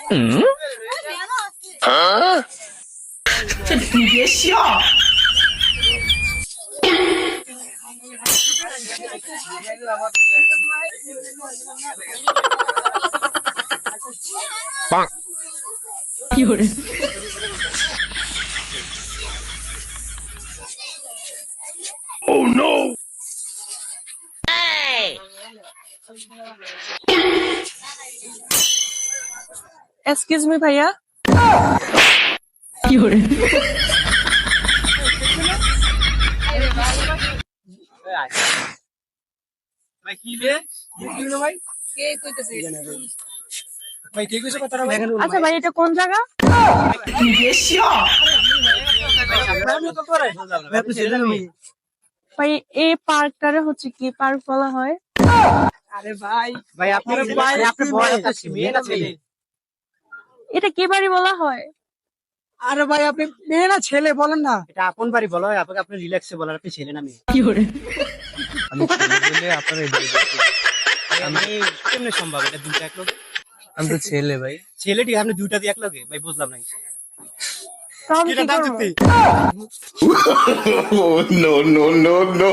你别笑。有人。Oh no! Excuse me ভাইয়া।有人。ভাই কি রে কি হলো ভাই কে কইতেছে? ভাই কে কইছে কথাটা ভাই আচ্ছা ভাই, এটা কোন জায়গা?你别笑。ভাই আপনি ছেলে না মেয়ে ভাই এই পার্কটারে হচ্ছে কি পার্ক বলা হয়? আরে ভাই ভাই আপনার ভাই আপনি বড় আছে মেয়ে না ছেলে এটা কি বাড়ি বলা হয়? আরে ভাই আপনি মেয়ে না ছেলে বলেন না এটা আপন বাড়ি বলা হয় আপনাকে আপনি রিল্যাক্সে বলেন আপনি ছেলে না মেয়ে 有人。আমি ছেলে বলে আপনার আমি কেমনে সম্ভব এটা দুইটা এক লগে আমি তো ছেলে ভাই। ছেলেটি আপনি দুইটা দিয়ে এক লগে ভাই বুঝলাম না কিছু তাহলে এটা কি দাম করবো? দিতে Oh, no, no, no, no.